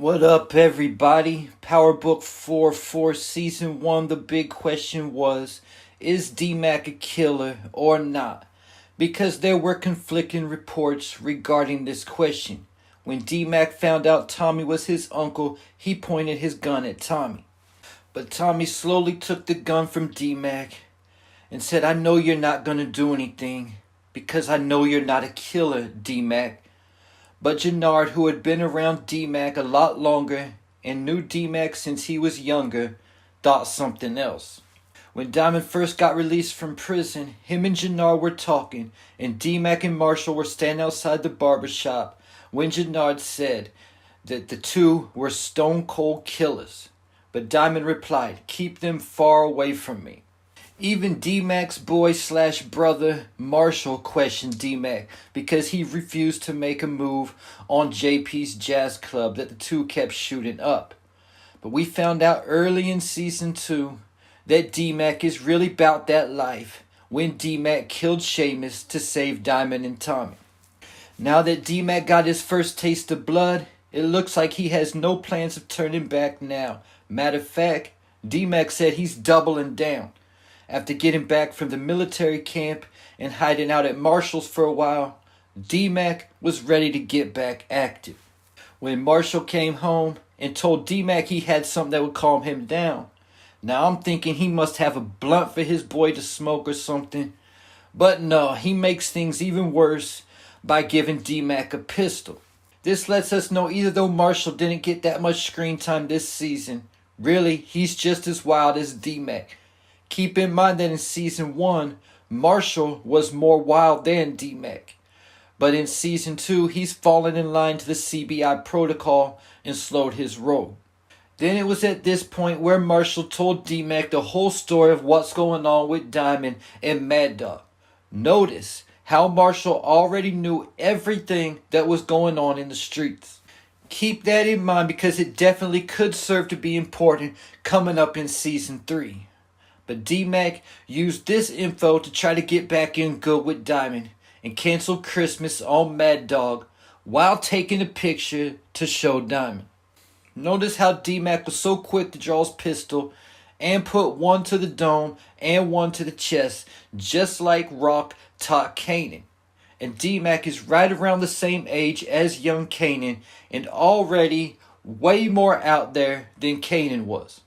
What up, everybody? Power Book 4 Season 1. The big question was, is D-Mac a killer or not? Because there were conflicting reports regarding this question. When D-Mac found out Tommy was his uncle, he pointed his gun at Tommy. But Tommy slowly took the gun from D-Mac and said, I know you're not going to do anything because I know you're not a killer, D-Mac. But Jannard, who had been around D-Mac a lot longer and knew D-Mac since he was younger, thought something else. When Diamond first got released from prison, him and Jannard were talking, and D-Mac and Marshall were standing outside the barber shop when Jannard said that the two were stone cold killers. But Diamond replied, keep them far away from me. Even D-Mac's boy/brother Marshall questioned D-Mac because he refused to make a move on JP's jazz club that the two kept shooting up. But we found out early in Season 2 that D-Mac is really about that life when D-Mac killed Seamus to save Diamond and Tommy. Now that D-Mac got his first taste of blood, it looks like he has no plans of turning back now. Matter of fact, D-Mac said he's doubling down. After getting back from the military camp and hiding out at Marshall's for a while, D-Mac was ready to get back active. When Marshall came home and told D-Mac he had something that would calm him down, now I'm thinking he must have a blunt for his boy to smoke or something. But no, he makes things even worse by giving D-Mac a pistol. This lets us know either though Marshall didn't get that much screen time this season, really he's just as wild as D-Mac. Keep in mind that in Season 1, Marshall was more wild than D-Mac. But in Season 2, he's fallen in line to the CBI protocol and slowed his roll. Then it was at this point where Marshall told D-Mac the whole story of what's going on with Diamond and Mad Dog. Notice how Marshall already knew everything that was going on in the streets. Keep that in mind because it definitely could serve to be important coming up in Season 3. But D-Mac used this info to try to get back in good with Diamond and cancel Christmas on Mad Dog while taking a picture to show Diamond. Notice how D-Mac was so quick to draw his pistol and put one to the dome and one to the chest, just like Rock taught Kanan. And D-Mac is right around the same age as young Kanan and already way more out there than Kanan was.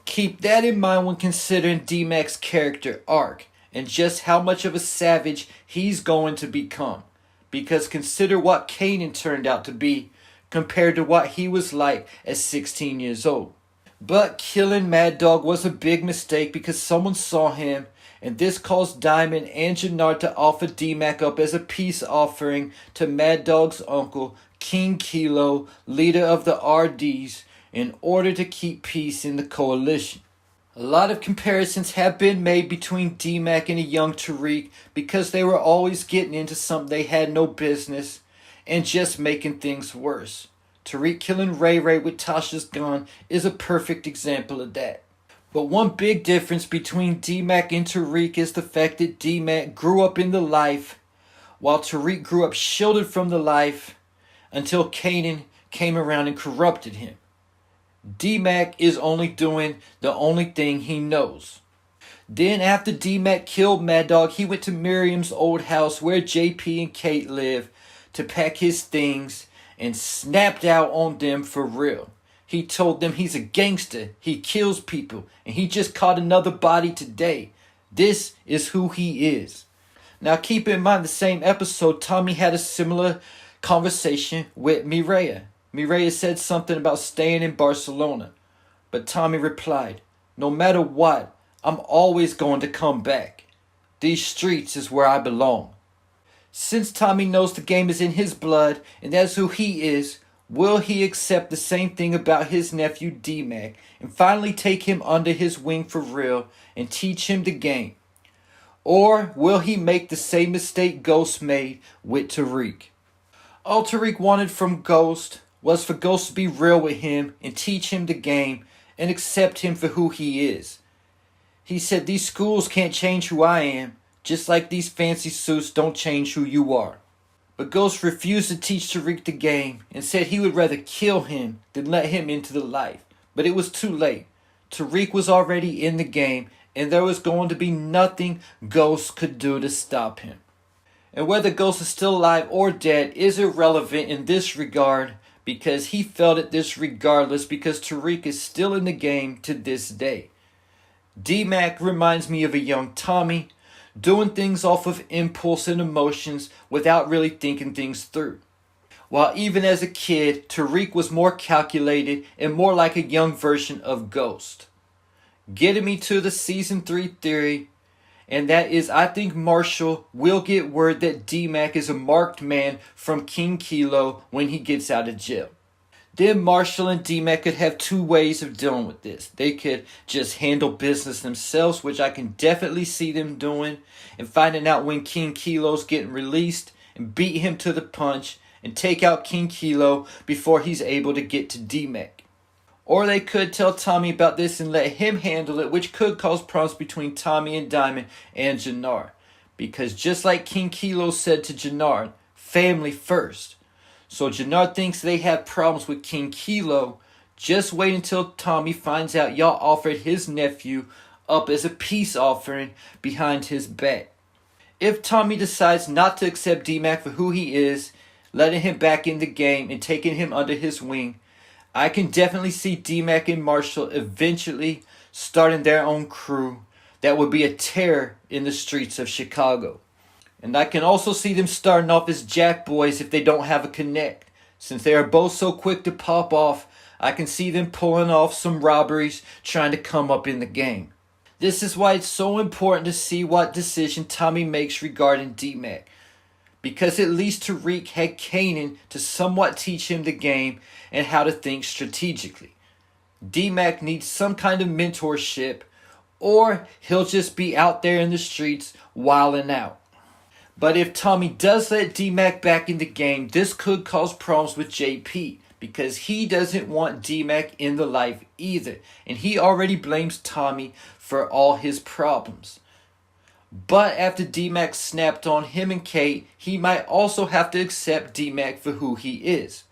Keep that in mind when considering D-Mac's character arc and just how much of a savage he's going to become. Because consider what Kanan turned out to be compared to what he was like at 16 years old. But killing Mad Dog was a big mistake because someone saw him, and this caused Diamond and Jannard to offer D-Mac up as a peace offering to Mad Dog's uncle, King Kilo, leader of the RDs, in order to keep peace in the coalition. A lot of comparisons have been made between D-Mac and a young Tariq because they were always getting into something they had no business and just making things worse. Tariq killing Ray Ray with Tasha's gun is a perfect example of that. But one big difference between D-Mac and Tariq is the fact that D-Mac grew up in the life while Tariq grew up shielded from the life until Kanan came around and corrupted him. D-Mac is only doing the only thing he knows. Then after D-Mac killed Mad Dog, he went to Miriam's old house where JP and Kate live to pack his things and snapped out on them for real. He told them he's a gangster, he kills people, and he just caught another body today. This is who he is. Now keep in mind the same episode, Tommy had a similar conversation with Mireya. Mireya said something about staying in Barcelona, but Tommy replied, no matter what, I'm always going to come back. These streets is where I belong. Since Tommy knows the game is in his blood and that's who he is, will he accept the same thing about his nephew D-Mac and finally take him under his wing for real and teach him the game? Or will he make the same mistake Ghost made with Tariq? All Tariq wanted from Ghost was for Ghost to be real with him and teach him the game and accept him for who he is. He said these schools can't change who I am, just like these fancy suits don't change who you are. But Ghost refused to teach Tariq the game and said he would rather kill him than let him into the life. But it was too late. Tariq was already in the game, and there was going to be nothing Ghost could do to stop him. And whether Ghost is still alive or dead is irrelevant in this regard, because he felt it this regardless, because Tariq is still in the game to this day. D-Mac reminds me of a young Tommy, doing things off of impulse and emotions without really thinking things through. While even as a kid, Tariq was more calculated and more like a young version of Ghost. Getting me to the Season 3 theory, and that is I think Marshall will get word that D-Mac is a marked man from King Kilo when he gets out of jail. Then Marshall and D-Mac could have two ways of dealing with this. They could just handle business themselves, which I can definitely see them doing, and finding out when King Kilo's getting released and beat him to the punch and take out King Kilo before he's able to get to D-Mac. Or they could tell Tommy about this and let him handle it, which could cause problems between Tommy and Diamond and Jannard. Because just like King Kilo said to Jannard, family first. So Jannard thinks they have problems with King Kilo. Just wait until Tommy finds out y'all offered his nephew up as a peace offering behind his back. If Tommy decides not to accept D-Mac for who he is, letting him back in the game and taking him under his wing, I can definitely see D-Mac and Marshall eventually starting their own crew that would be a terror in the streets of Chicago. And I can also see them starting off as Jack Boys if they don't have a connect. Since they are both so quick to pop off, I can see them pulling off some robberies trying to come up in the game. This is why it's so important to see what decision Tommy makes regarding D-Mac. Because at least Tariq had Kanan to somewhat teach him the game and how to think strategically. D-Mac needs some kind of mentorship, or he'll just be out there in the streets wilding out. But if Tommy does let D-Mac back in the game, this could cause problems with JP, because he doesn't want D-Mac in the life either, and he already blames Tommy for all his problems. But after D-Mac snapped on him and Kate, he might also have to accept D-Mac for who he is.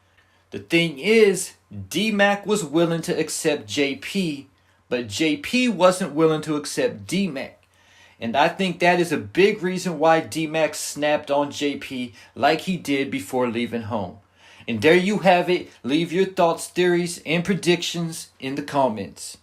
The thing is, D-Mac was willing to accept JP, but JP wasn't willing to accept D-Mac. And I think that is a big reason why D-Mac snapped on JP like he did before leaving home. And there you have it. Leave your thoughts, theories, and predictions in the comments.